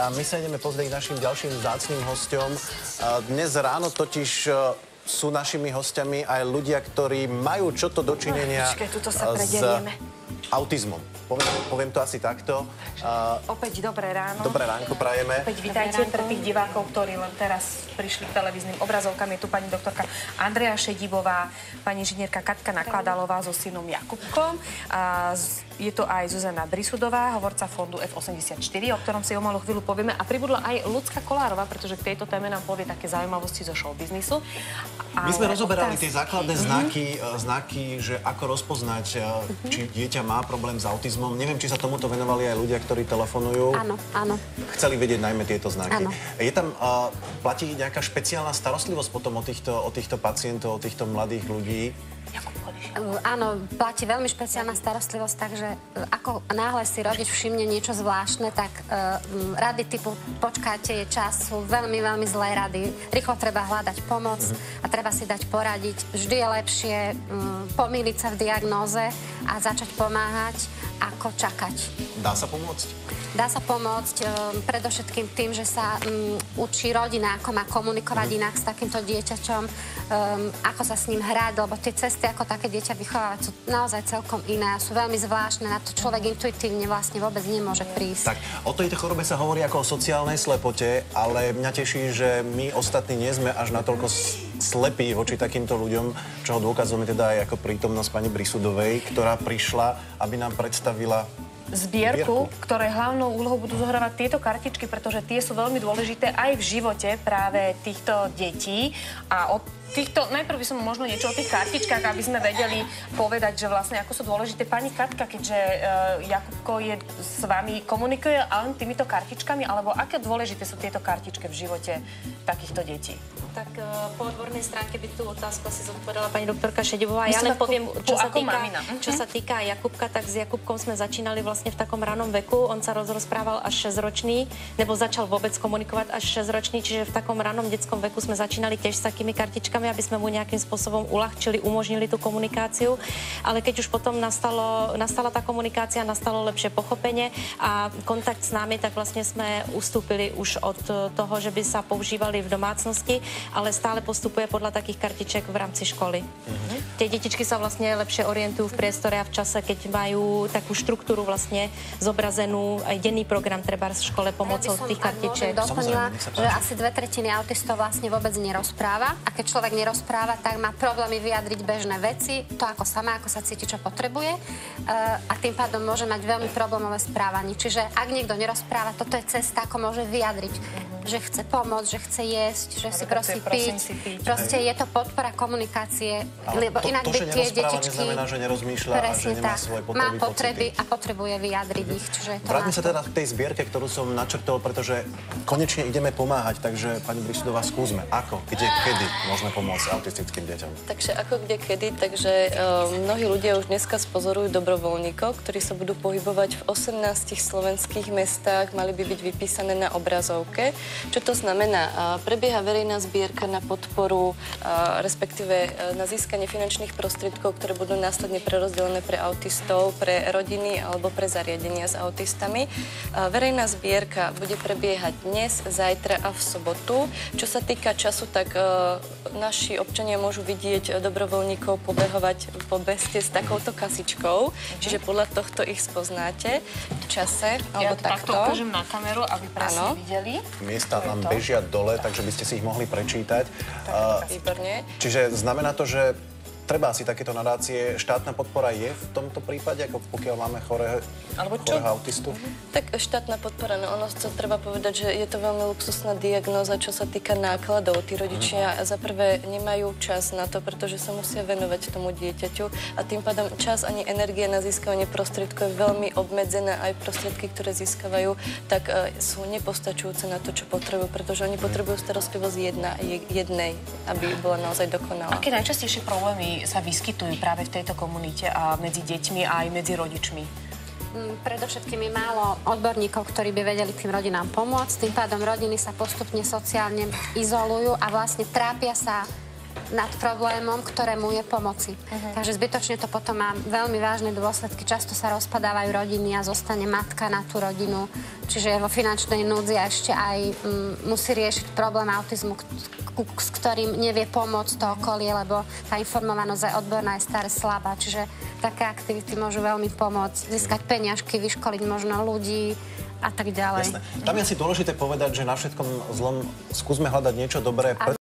A my sa ideme pozrieť našim ďalším vzácnym hosťom. Dnes ráno totiž sú našimi hostiami aj ľudia, ktorí majú čo to dočinenia s autizmom. Poviem to asi takto. Opäť dobré ráno. Dobré ránko prajeme. Opäť vítajte pre tých divákov, ktorí len teraz prišli k televíznym obrazovkám. Je tu pani doktorka Andrea Šedivová, pani inžinierka Katka Nakladalová so synom Jakubkom. Je to aj Zuzana Brisudová, hovorca fondu F84, o ktorom si o malú chvíľu povieme. A pribudla aj Ľudská Kolárová, pretože k tejto téme nám povie také zaujímavosti zo showbiznisu. My sme rozoberali tie základné znaky, že ako rozpoznať, či dieťa má problém s autizmom. Neviem, či sa tomuto venovali aj ľudia, ktorí telefonujú. Áno, áno. Chceli vedieť najmä tieto znaky. Áno. Je tam, platí nejaká špeciálna starostlivosť potom o týchto pacientov, o týchto mladých ľudí? Áno, platí veľmi špeciálna starostlivosť, takže ako náhle si rodič všimne niečo zvláštne, tak rady typu počkáte, je čas, sú veľmi, veľmi zlé rady. Rýchlo treba hľadať pomoc a treba si dať poradiť. Vždy je lepšie pomýliť sa v diagnóze a začať pomáhať, ako čakať. Dá sa pomôcť? Dá sa pomôcť predovšetkým tým, že sa učí rodina, ako má komunikovať inak s takýmto dieťaťom, ako sa s ním hrať, lebo tie cesty, ako také dieťa vychovávať, sú naozaj celkom iné a sú veľmi zvláštne. Na to človek intuitívne vlastne vôbec nemôže prísť. Tak, o tejto chorobe sa hovorí ako o sociálnej slepote, ale mňa teší, že my ostatní nie sme až natoľko slepí voči takýmto ľuďom, čoho dôkazom je teda aj ako prítomnosť pani Brisudovej, ktorá prišla, aby nám predstavila zbierku, ktorej hlavnou úlohou budú zohrávať tieto kartičky, pretože tie sú veľmi dôležité aj v živote práve týchto detí. A od týchto, najprv by som možno niečo o tých kartičkách, aby sme vedeli povedať, že vlastne ako sú dôležité. Pani Katka, keďže Jakubko je s vami, komunikuje len týmito kartičkami, alebo aké dôležité sú tieto kartičky v živote takýchto detí? Tak po odbornej stránke by tú otázku asi zodpovedala pani doktorka Šedivová. Ja len poviem, čo sa týka Jakubka, tak s Jakubkom sme začínali vlastne v takom ranom veku. On sa rozprával až 6-ročný, nebo začal vôbec komunikovať až 6-ročný, čiže v takom ranom detskom veku sme začínali tiež s takými kartičkami, aby sme mu nejakým spôsobom uľahčili, umožnili tú komunikáciu. Ale keď už potom nastala tá komunikácia, nastalo lepšie pochopenie a kontakt s nami, tak vlastne sme ustúpili už od toho, že by sa používali v domácnosti, ale stále postupuje podľa takých kartiček v rámci školy. Tie detičky sa vlastne lepšie orientujú v priestore a v čase, keď majú takú štruktúru vlastne zobrazenú, aj denný program treba v škole pomocou tých kartičiek. Doplnila, že asi 2/3 autistov vlastne vôbec nerozpráva a keď človek nerozpráva, tak má problémy vyjadriť bežné veci, to ako sa má, ako sa cíti, čo potrebuje a tým pádom môže mať veľmi problémové správanie. Čiže ak niekto nerozpráva, toto je cesta, ako môže vyjadriť, že chce pomôcť, že chce jesť, že si prosí piť. Proste je to podpora komunikácie, lebo inak by tie detičky neznamená, že nerozmýšľa a že nemá svoje potreby, má potreby a potrebuje vyjadriť ich. Vráťme sa teda k tej zbierke, ktorú som načrtol, pretože konečne ideme pomáhať, takže pani Brisudová, skúsme, ako, kde, kedy môžeme pomôcť autistickým deťom. Takže ako, kde, kedy, takže mnohí ľudia už dneska spozorujú dobrovoľníkov, ktorí sa budú pohybovať v 18 slovenských mestách, mali by byť vypísané na obrazovke. Čo to znamená? Prebieha verejná zbierka na podporu, respektíve na získanie finančných prostriedkov, ktoré budú následne prerozdelené pre autistov, pre rodiny alebo pre zariadenia s autistami. Verejná zbierka bude prebiehať dnes, zajtra a v sobotu. Čo sa týka času, tak naši občania môžu vidieť dobrovoľníkov pobehovať po beste s takouto kasičkou, čiže podľa tohto ich spoznáte v čase, alebo takto. Ja ukážem na kameru, aby presne videli. Miesta nám bežia dole, takže by ste si ich mohli prečítať. Výborne. Čiže znamená to, že treba asi takéto nadácie, štátna podpora je v tomto prípade, ako pokiaľ máme chorého autistu? Tak štátna podpora, no ono to treba povedať, že je to veľmi luxusná diagnóza, čo sa týka nákladov. Tí rodičia za prvé nemajú čas na to, pretože sa musia venovať tomu dieťaťu a tým pádom čas ani energia na získavanie prostriedkov je veľmi obmedzená, aj prostriedky, ktoré získavajú, tak sú nepostačujúce na to, čo potrebujú, pretože oni potrebujú starostlivosť jednej, aby bola naozaj dokonalá. Aké najčastejšie problémy sa vyskytujú práve v tejto komunite a medzi deťmi a aj medzi rodičmi? Predovšetkým je málo odborníkov, ktorí by vedeli tým rodinám pomôcť. Tým pádom rodiny sa postupne sociálne izolujú a vlastne trápia sa nad problémom, ktorému je pomoci. Takže zbytočne to potom má veľmi vážne dôsledky. Často sa rozpadávajú rodiny a zostane matka na tú rodinu, čiže je vo finančnej núdzi a ešte aj musí riešiť problém autizmu, s ktorým nevie pomôcť to okolie, lebo tá informovanosť aj odborná je stále slabá. Čiže také aktivity môžu veľmi pomôcť získať peniažky, vyškoliť možno ľudí a tak ďalej. Jasné. Tam je asi dôležité povedať, že na všetkom zlom skúsme hľadať niečo dobré.